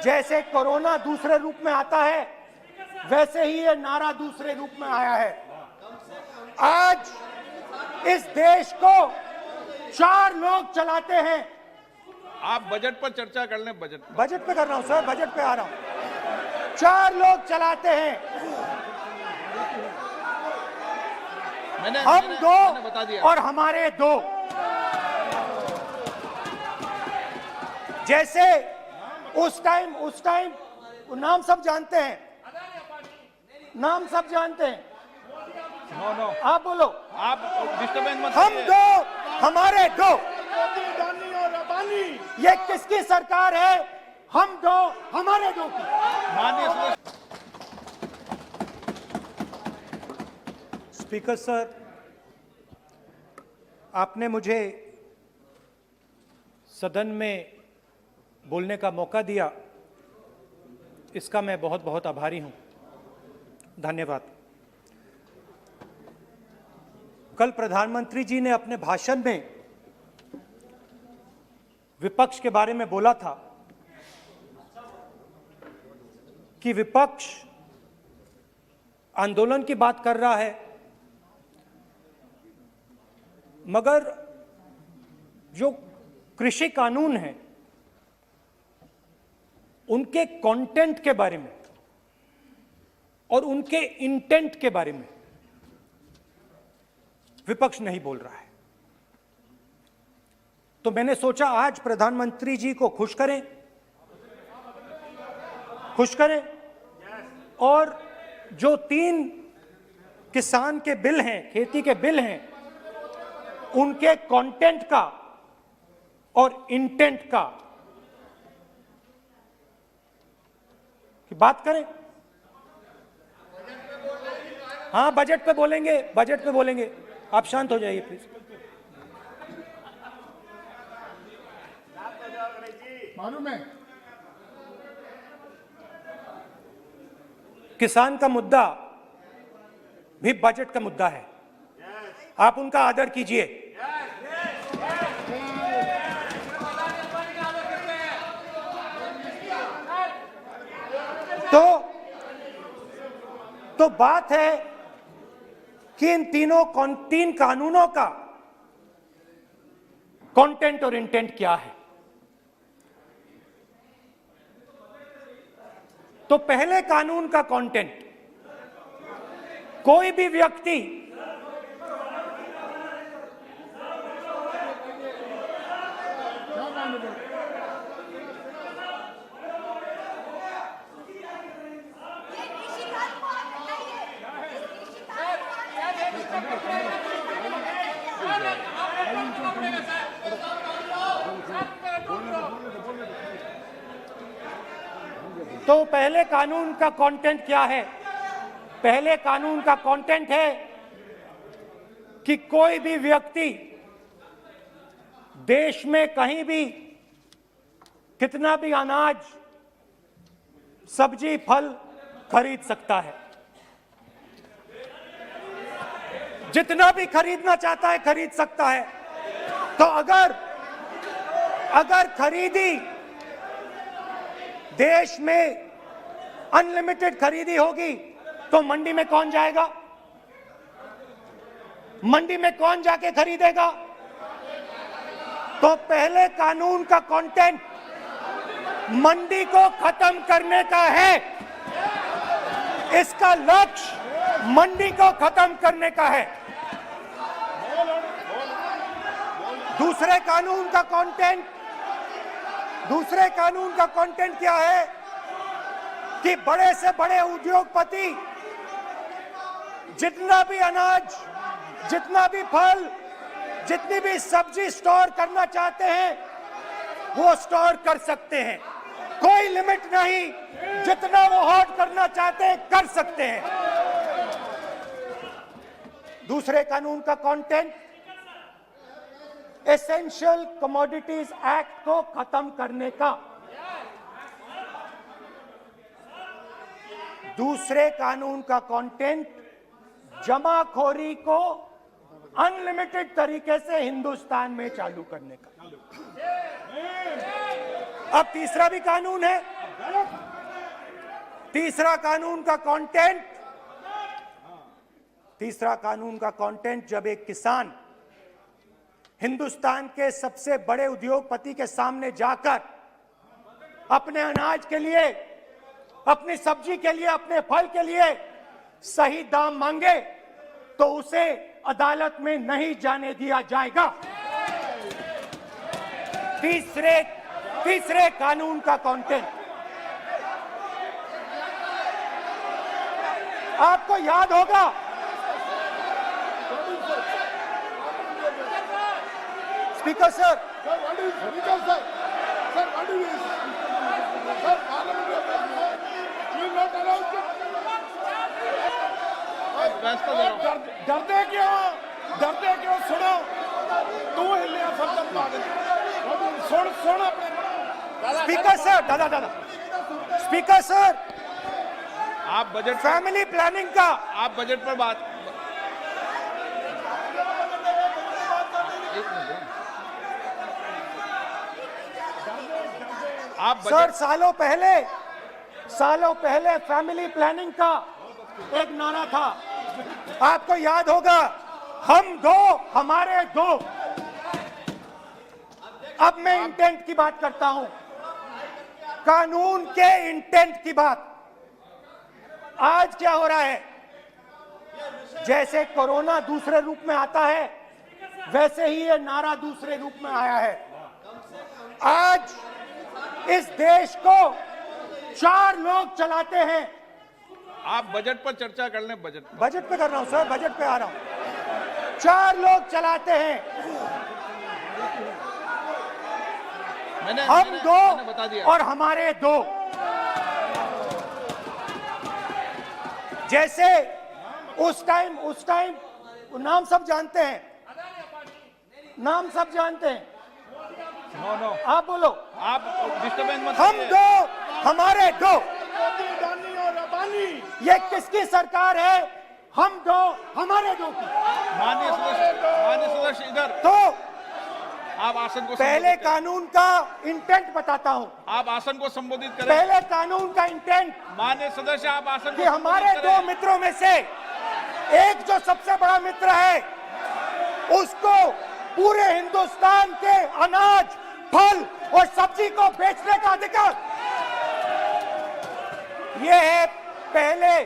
जैसे कोरोना दूसरे रूप में आता है, वैसे ही ये नारा दूसरे रूप में आया है। आज इस देश को 4 लोग चलाते हैं। आप बजट पर चर्चा कर लें। बजट पे कर रहा हूं सर, बजट पे आ रहा हूं। 4 लोग चलाते हैं, हम 2 बता दिया। और हमारे 2। जैसे उस टाइम नाम सब जानते हैं, नाम सब जानते हैं। नो आप बोलो, आप डिस्टर्बेंस मत हम करिए। 2 हमारे 2। ये किसकी सरकार है? हम 2 हमारे 2 की। माननीय स्पीकर सर, आपने मुझे सदन में बोलने का मौका दिया, इसका मैं बहुत बहुत आभारी हूं। धन्यवाद। कल प्रधानमंत्री जी ने अपने भाषण में विपक्ष के बारे में बोला था कि विपक्ष आंदोलन की बात कर रहा है, मगर जो कृषि कानून है उनके कंटेंट के बारे में और उनके इंटेंट के बारे में विपक्ष नहीं बोल रहा है। तो मैंने सोचा आज प्रधानमंत्री जी को खुश करें और जो 3 किसान के बिल हैं, खेती के बिल हैं, उनके कंटेंट का और इंटेंट का की बात करें। हाँ, बजट पे बोलेंगे। आप शांत हो जाइए प्लीज। मालूम है किसान का मुद्दा भी बजट का मुद्दा है, आप उनका आदर कीजिए। तो बात है कि इन 3 कानूनों का कंटेंट और इंटेंट क्या है। तो पहले कानून का कंटेंट, कोई भी व्यक्ति तो पहले कानून का कंटेंट क्या है? पहले कानून का कंटेंट है कि कोई भी व्यक्ति देश में कहीं भी कितना भी अनाज, सब्जी, फल खरीद सकता है। जितना भी खरीदना चाहता है खरीद सकता है। तो अगर खरीदी देश में अनलिमिटेड खरीदी होगी तो मंडी में कौन जाएगा? मंडी में कौन जाके खरीदेगा? तो पहले कानून का कंटेंट मंडी को खत्म करने का है। इसका लक्ष्य मंडी को खत्म करने का है। दूसरे कानून का कंटेंट क्या है कि बड़े से बड़े उद्योगपति जितना भी अनाज, जितना भी फल, जितनी भी सब्जी स्टोर करना चाहते हैं वो स्टोर कर सकते हैं। कोई लिमिट नहीं, जितना वो होल्ड करना चाहते हैं कर सकते हैं। दूसरे कानून का कंटेंट एसेंशियल कमोडिटीज एक्ट को खत्म करने का। दूसरे कानून का कंटेंट जमाखोरी को अनलिमिटेड तरीके से हिंदुस्तान में चालू करने का। अब तीसरा भी कानून है, तीसरा कानून का कंटेंट, जब एक किसान हिंदुस्तान के सबसे बड़े उद्योगपति के सामने जाकर अपने अनाज के लिए, अपनी सब्जी के लिए, अपने फल के लिए सही दाम मांगे तो उसे अदालत में नहीं जाने दिया जाएगा। तीसरे कानून का कंटेंट, आपको याद होगा, स्पीकर सर, डरते क्यों? सुनो, तू हिलिया सब पागल, सुन अपने स्पीकर सर, दादा स्पीकर सर, आप बजट फैमिली प्लानिंग का, आप बजट पर बात, आप सर बजट, सालों पहले फैमिली प्लानिंग का एक नारा था, आपको याद होगा, हम दो हमारे दो। अब मैं इंटेंट की बात करता हूं, कानून के इंटेंट की बात। आज क्या हो रहा है, जैसे कोरोना दूसरे रूप में आता है, वैसे ही ये नारा दूसरे रूप में आया है। आज इस देश को 4 लोग चलाते हैं। आप बजट पर चर्चा कर लें, बजट पे कर रहा हूं सर, बजट पे आ रहा हूं। 4 लोग चलाते हैं, हम दो मैंने बता दिया। और हमारे दो। जैसे उस टाइम नाम सब जानते हैं, नो, आप बोलो, आप डिस्टर्बेंस मत हम करिए। दो हमारे दो। ये किसकी सरकार है? हम दो हमारे दो की। माननीय सदस्य इधर, तो आप आसन को पहले संबोधित करें। कानून का इंटेंट बताता हूं। आप आसन को संबोधित करें। पहले कानून का इंटेंट माननीय सदस्य, आप आसन कि को हमारे संबोधित दो करें। मित्रों में से एक जो सबसे बड़ा मित्र है, उसको पूरे हिंदुस्तान के अनाज, फल और सब्जी को बेचने का अधिकार। यह है पहले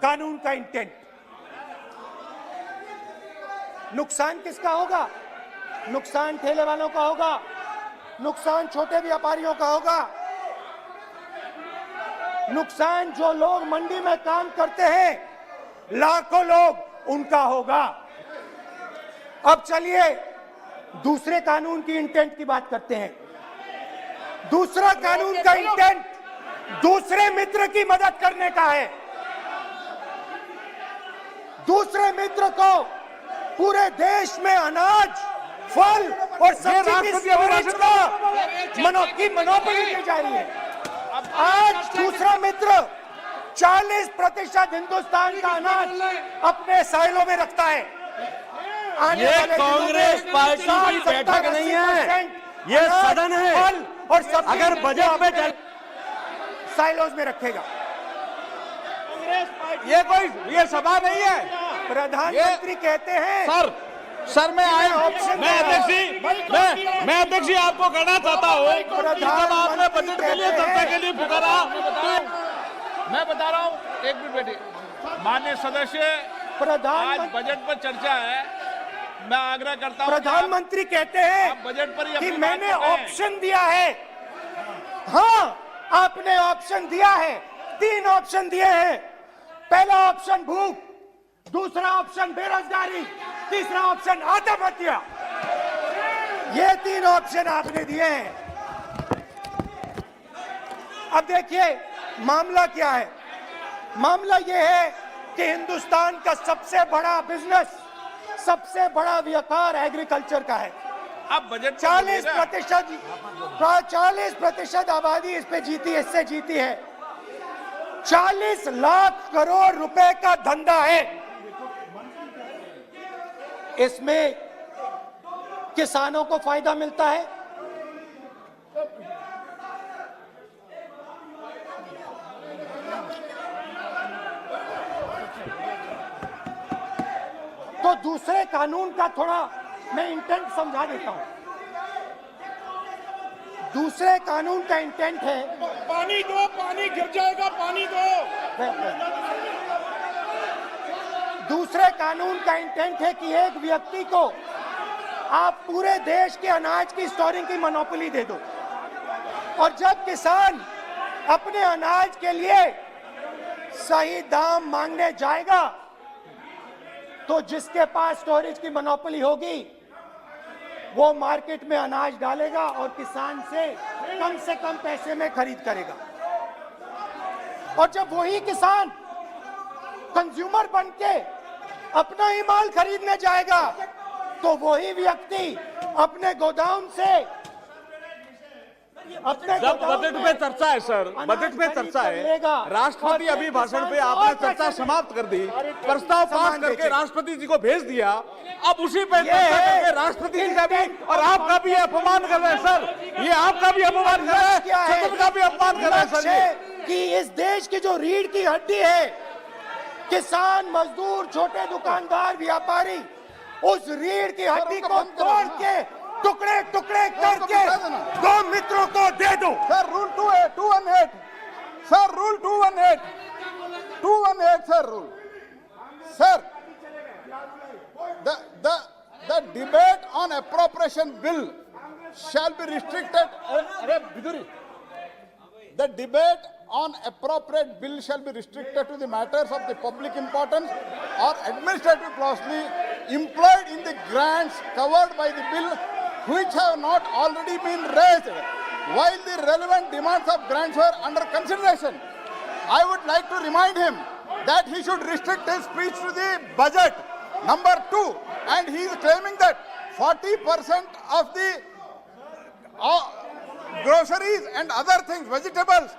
कानून का इंटेंट। नुकसान किसका होगा? नुकसान ठेले वालों का होगा, नुकसान छोटे व्यापारियों का होगा, नुकसान जो लोग मंडी में काम करते हैं, लाखों लोग, उनका होगा। अब चलिए दूसरे कानून की इंटेंट की बात करते हैं। दूसरा कानून का इंटेंट दूसरे मित्र की मदद करने का है। दूसरे मित्र को पूरे देश में अनाज, फल और सब्जी की स्टोरेज की मोनोपोली दी जा रही है। आज दूसरा मित्र 40% हिंदुस्तान का अनाज अपने साइलों में रखता है। ये कांग्रेस पार्टी की बैठक नहीं है, ये सदन है। फल और सब्जी अगर बजट पे साइलोज में रखेगा। ये सभा नहीं है। प्रधानमंत्री कहते हैं सर मैं अध्यक्ष जी आपको कहना चाहता हूँ कि जब आपने बजट के लिए चर्चा के लिए पुकारा तो मैं बता रहा हूँ, एक मिनट बैठिए। माननीय सदस्य, आज बजट पर चर्चा है, मैं आग्रह करता हूँ। प्रधानमंत्री कहते हैं आप बजट पर ही कि अपनी बात मैंने करते हैं। ऑप्शन दिया है। हाँ, आपने ऑप्शन दिया है। 3 ऑप्शन दिए हैं। पहला ऑप्शन भूख, दूसरा ऑप्शन बेरोजगारी, तीसरा ऑप्शन आत्महत्या। ये 3 ऑप्शन आपने दिए हैं। अब देखिए मामला क्या है। मामला यह है कि हिंदुस्तान का सबसे बड़ा बिजनेस, सबसे बड़ा व्यापार एग्रीकल्चर का है। अब बजट 40% आबादी इस पे जीती है, इससे जीती है। 40 लाख करोड़ रुपए का धंधा है। इसमें किसानों को फायदा मिलता है, दूसरे कानून का थोड़ा मैं इंटेंट समझा देता हूं। दूसरे कानून का इंटेंट है, पानी दो, पानी गिर जाएगा, पानी दो। दूसरे कानून का इंटेंट है कि एक व्यक्ति को आप पूरे देश के अनाज की स्टोरिंग की मोनोपोली दे दो, और जब किसान अपने अनाज के लिए सही दाम मांगने जाएगा तो जिसके पास स्टोरेज की मोनोपोली होगी वो मार्केट में अनाज डालेगा और किसान से कम पैसे में खरीद करेगा। और जब वही किसान कंज्यूमर बन के अपना ही माल खरीदने जाएगा तो वही व्यक्ति अपने गोदाम से जब बजट पे चर्चा है सर, बजट पे चर्चा है, राष्ट्रपति अभी भाषण पे आपने चर्चा समाप्त कर दी, प्रस्ताव पास करके राष्ट्रपति जी को भेज दिया, अब उसी पे चर्चा करके राष्ट्रपति जी का भी और आपका भी अपमान कर रहे हैं सर। ये आपका भी अपमान कर रहे हैं, सदन का भी अपमान कर रहे हैं सर। ये कि इस देश की जो रीढ़ की हड्डी है, किसान, मजदूर, छोटे दुकानदार, व्यापारी, उस रीढ़ की हड्डी को तोड़ के टुकड़े टुकड़े करके दो मित्रों को दे दो। Sir rule 218 sir, rule 218 sir, rule sir, the debate on appropriation bill shall be restricted. The debate on appropriate bill shall be restricted to the matters of the public importance or administrative clausely employed in the grants covered by the bill which have not already been raised while the relevant demands of grants were under consideration. I would like to remind him that he should restrict his speech to the budget. Number 2, and he is claiming that 40% of the groceries and other things, vegetables,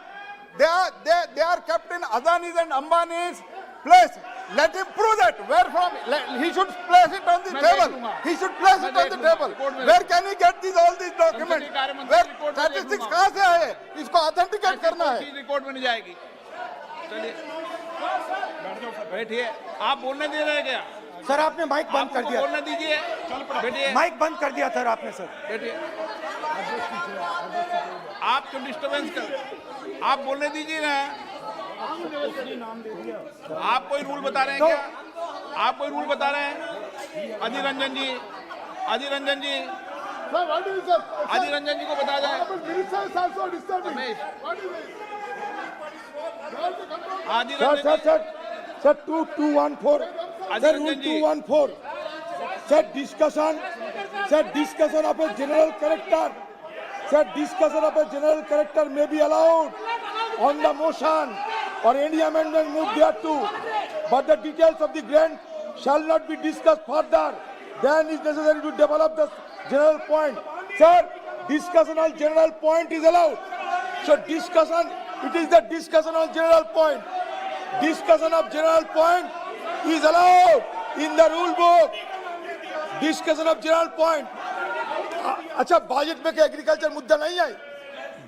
they are kept in Adani's and Ambani's place. Let him prove that. Where from? He should place it on the table. He should place it on the table. Where can he get all these documents? Where statistics कहाँ से आए? इसको authenticate करना है. Record में नहीं जाएगी। चलिए बैठिए। आप बोलने दे रहे हैं क्या? सर आपने माइक बंद कर दिया। बोलने दीजिए। बैठिए। माइक बंद कर दिया सर आपने। सर बैठिए। आप क्यों डिस्टर्बेंस कर? आप बोलने दीजिए ना। आप कोई रूल बता रहे हैं क्या? आप कोई रूल बता रहे हैं? अधीर रंजन जी, अधीर रंजन जी, अधीर रंजन जी को बता दें। अधीर रंजन जी, Sir, 2214. Sir, rule 214. Sir, discussion of a general character. Sir, discussion of a general character may be allowed on the motion or any amendment moved thereto, but the details of the grant shall not be discussed further than is necessary to develop the general point. Sir, discussion on general point is allowed. So discussion, it is the discussion on general point. Discussion of general point is allowed in the rule book. Discussion of general point. अच्छा budget में क्या agriculture मुद्दा नहीं है?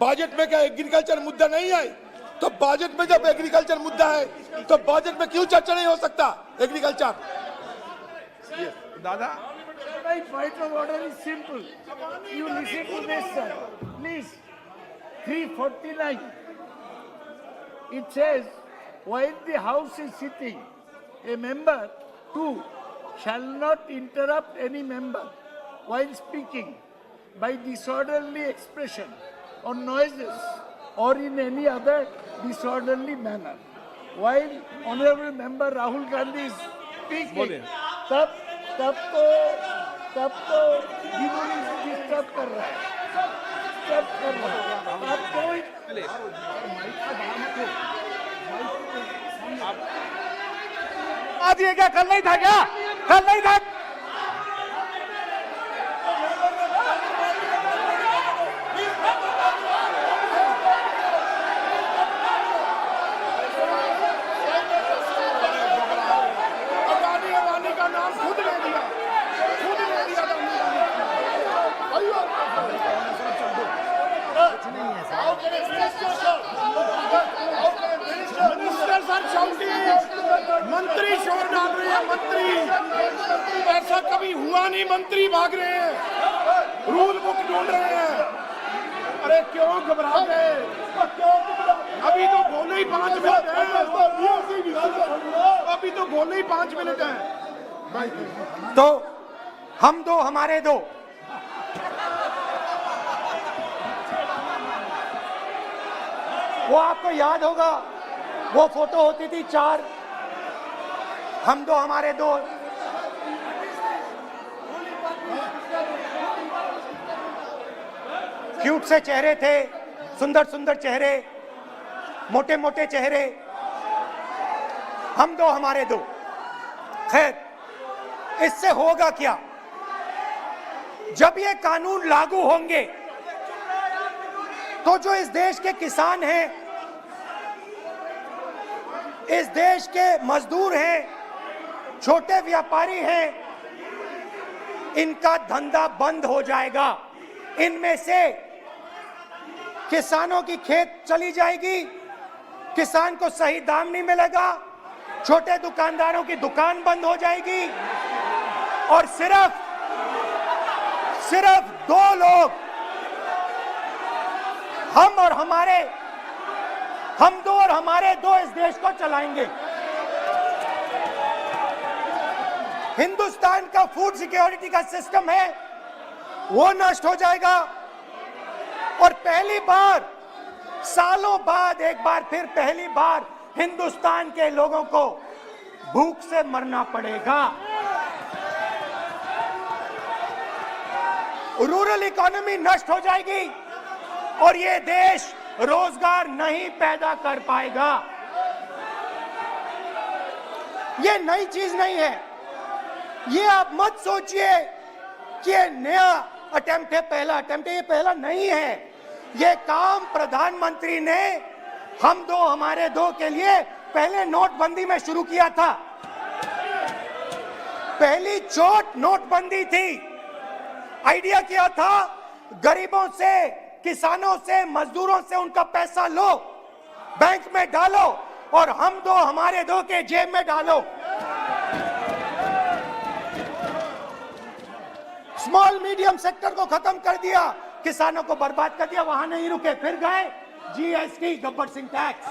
Budget में क्या agriculture मुद्दा नहीं है? तो बजट में जब एग्रीकल्चर मुद्दा है तो बजट में क्यों चर्चा नहीं हो सकता एग्रीकल्चर? दादा My point of order is simple. You listen to this, sir. Please. 349. It says, while the House is sitting, a member, 2, shall not interrupt any member while speaking by disorderly expression or noises or in any other disorderly manner. While Honorable Member Rahul Gandhi is speaking, तब तो विरोधी disturb कर रहा है, आप कोई आज ये क्या कल नहीं था क्या? कल नहीं था? अडानी का नाम खुद ले दिया। मंत्री शोर डाल रहे हैं, मंत्री नहीं, मंत्री भाग रहे हैं, रूल बुक ढूंढ रहे हैं। अरे क्यों घबरा गए? अभी तो बोले ही 5 मिनट हैं। अभी तो बोले ही 5 मिनट हैं। तो हम दो हमारे दो, वो आपको याद होगा, वो फोटो होती थी 4, हम दो हमारे दो। क्यूट से चेहरे थे, सुंदर सुंदर चेहरे, मोटे मोटे चेहरे, हम दो हमारे दो। खैर, इससे होगा क्या? जब ये कानून लागू होंगे तो जो इस देश के किसान हैं, इस देश के मजदूर हैं, छोटे व्यापारी हैं, इनका धंधा बंद हो जाएगा। इनमें से किसानों की खेत चली जाएगी, किसान को सही दाम नहीं मिलेगा, छोटे दुकानदारों की दुकान बंद हो जाएगी, और सिर्फ 2 लोग, हम दो और हमारे दो इस देश को चलाएंगे। हिंदुस्तान का फूड सिक्योरिटी का सिस्टम है, वो नष्ट हो जाएगा, और पहली बार सालों बाद एक बार फिर पहली बार हिंदुस्तान के लोगों को भूख से मरना पड़ेगा। रूरल इकोनॉमी नष्ट हो जाएगी और ये देश रोजगार नहीं पैदा कर पाएगा। ये नई चीज नहीं है, ये आप मत सोचिए कि ये नया अटेम्प्ट है, पहला अटेम्प्ट है। ये पहला नहीं है, ये काम प्रधानमंत्री ने हम दो हमारे दो के लिए पहले नोटबंदी में शुरू किया था। पहली चोट नोटबंदी थी। आइडिया क्या था? गरीबों से, किसानों से, मजदूरों से उनका पैसा लो, बैंक में डालो और हम दो हमारे दो के जेब में डालो। स्मॉल मीडियम सेक्टर को खत्म कर दिया, किसानों को बर्बाद कर दिया। वहां नहीं रुके, फिर गए जीएसटी, गब्बर सिंह टैक्स,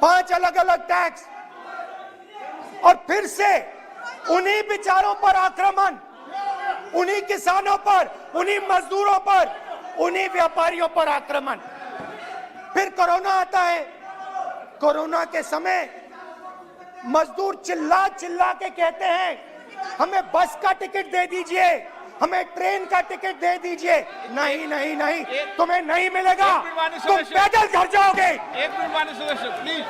5 अलग अलग टैक्स, और फिर से उन्हीं बेचारों पर आक्रमण, उन्हीं किसानों पर, उन्हीं मजदूरों पर, उन्हीं व्यापारियों पर आक्रमण। फिर कोरोना आता है। कोरोना के समय मजदूर चिल्ला चिल्ला के कहते हैं, हमें बस का टिकट दे दीजिए, हमें ट्रेन का टिकट दे दीजिए। नहीं नहीं नहीं, तुम्हें नहीं मिलेगा, तुम पैदल घर जाओगे। एक मिनट माननीय सदस्य प्लीज।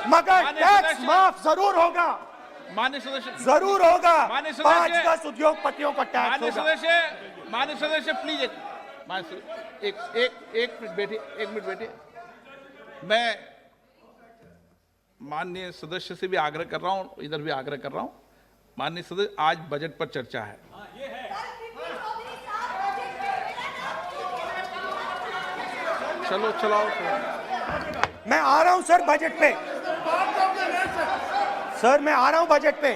मगर टैक्स माफ जरूर होगा, माननीय सदस्य जरूर होगा। माननीय 5-10 उद्योगपतियों का टैक्स माननीय होगा। सदस्य प्लीज एक मिनट बैठिए, 1 मिनट बैठिए। मैं माननीय सदस्य से भी आग्रह कर रहा हूं, इधर भी आग्रह कर रहा हूं। माननीय सदस्य, आज बजट पर चर्चा है। चलो चलाओ। मैं आ रहा हूं सर बजट पे, सर मैं आ रहा हूं बजट पे।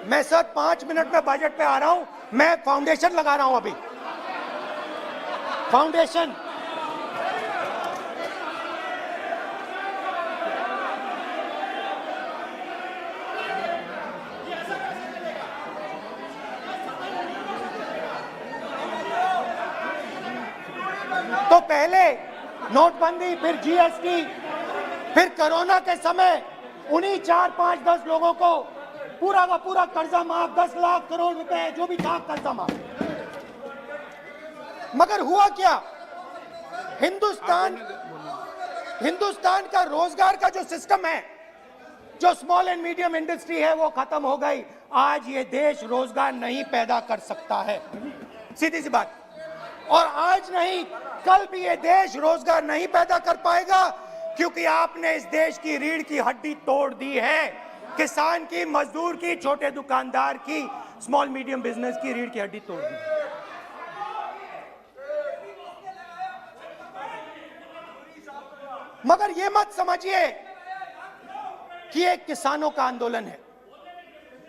मैं सर 5 मिनट में बजट पे आ रहा हूं। मैं फाउंडेशन लगा रहा हूं अभी, फाउंडेशन। तो पहले नोटबंदी, फिर जीएसटी, फिर कोरोना के समय उन्हीं 4, 5, 10 लोगों को पूरा का पूरा कर्जा माफ, 10 लाख करोड़ रुपए जो भी था कर्जा माफ। मगर हुआ क्या? हिंदुस्तान का रोजगार का जो सिस्टम है, जो स्मॉल एंड मीडियम इंडस्ट्री है, वो खत्म हो गई। आज ये देश रोजगार नहीं पैदा कर सकता है, सीधी सी बात। और आज नहीं, कल भी ये देश रोजगार नहीं पैदा कर पाएगा, क्योंकि आपने इस देश की रीढ़ की हड्डी तोड़ दी है। किसान की, मजदूर की, छोटे दुकानदार की, स्मॉल मीडियम बिजनेस की रीढ़ की हड्डी तोड़ दी। मगर ये मत समझिए कि ये किसानों का आंदोलन है।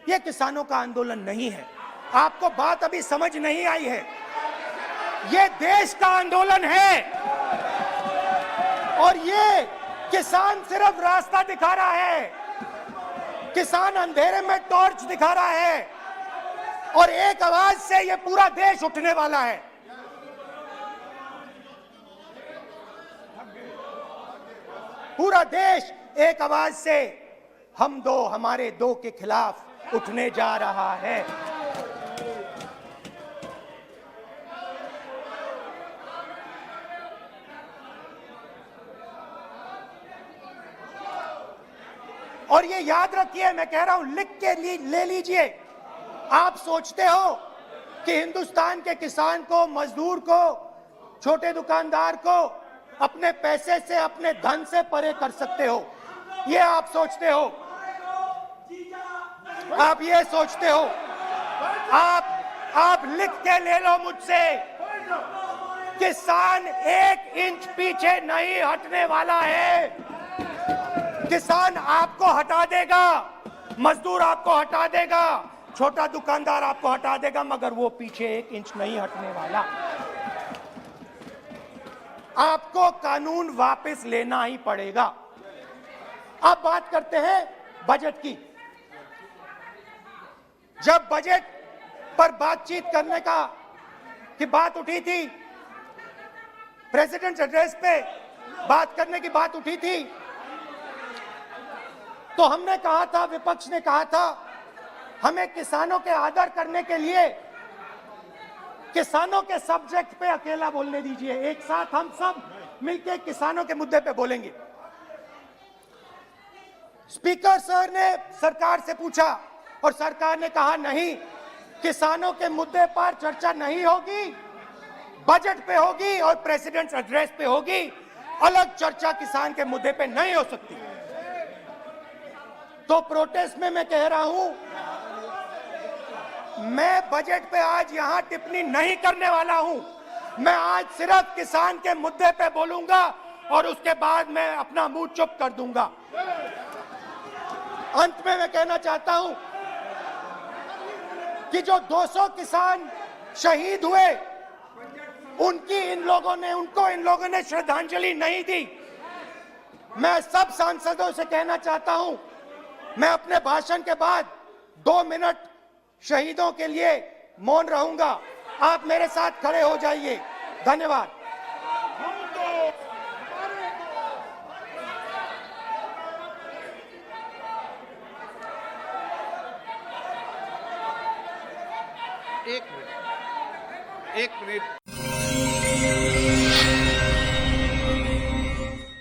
ये किसानों का आंदोलन नहीं है। आपको बात अभी समझ नहीं आई है। ये देश का आंदोलन है और ये किसान सिर्फ रास्ता दिखा रहा है। किसान अंधेरे में टॉर्च दिखा रहा है और एक आवाज से ये पूरा देश उठने वाला है। पूरा देश एक आवाज से हम दो हमारे दो के खिलाफ उठने जा रहा है। और ये याद रखिए, मैं कह रहा हूं, लिख के ले लीजिए। आप सोचते हो कि हिंदुस्तान के किसान को, मजदूर को, छोटे दुकानदार को अपने पैसे से, अपने धन से परे कर सकते हो, ये आप सोचते हो। आप ये सोचते हो। आप लिख के ले लो मुझसे, किसान 1 इंच पीछे नहीं हटने वाला है। किसान आपको हटा देगा, मजदूर आपको हटा देगा, छोटा दुकानदार आपको हटा देगा, मगर वो पीछे 1 इंच नहीं हटने वाला। आपको कानून वापस लेना ही पड़ेगा। अब बात करते हैं बजट की। जब बजट पर बातचीत करने की बात उठी थी, प्रेसिडेंट एड्रेस पे बात करने की बात उठी थी, तो हमने कहा था, विपक्ष ने कहा था, हमें किसानों के आदर करने के लिए किसानों के सब्जेक्ट पे अकेला बोलने दीजिए। एक साथ हम सब मिलकर किसानों के मुद्दे पे बोलेंगे। स्पीकर सर ने सरकार से पूछा और सरकार ने कहा नहीं, किसानों के मुद्दे पर चर्चा नहीं होगी, बजट पे होगी और प्रेसिडेंट एड्रेस पे होगी। अलग चर्चा किसान के मुद्दे पे नहीं हो सकती। तो प्रोटेस्ट में मैं कह रहा हूं, मैं बजट पे आज यहां टिप्पणी नहीं करने वाला हूं। मैं आज सिर्फ किसान के मुद्दे पे बोलूंगा और उसके बाद मैं अपना मुंह चुप कर दूंगा। अंत में मैं कहना चाहता हूं कि जो 200 किसान शहीद हुए, उनको इन लोगों ने श्रद्धांजलि नहीं दी। मैं सब सांसदों से कहना चाहता हूं, मैं अपने भाषण के बाद 2 मिनट शहीदों के लिए मौन रहूंगा। आप मेरे साथ खड़े हो जाइए। धन्यवाद। एक मिनट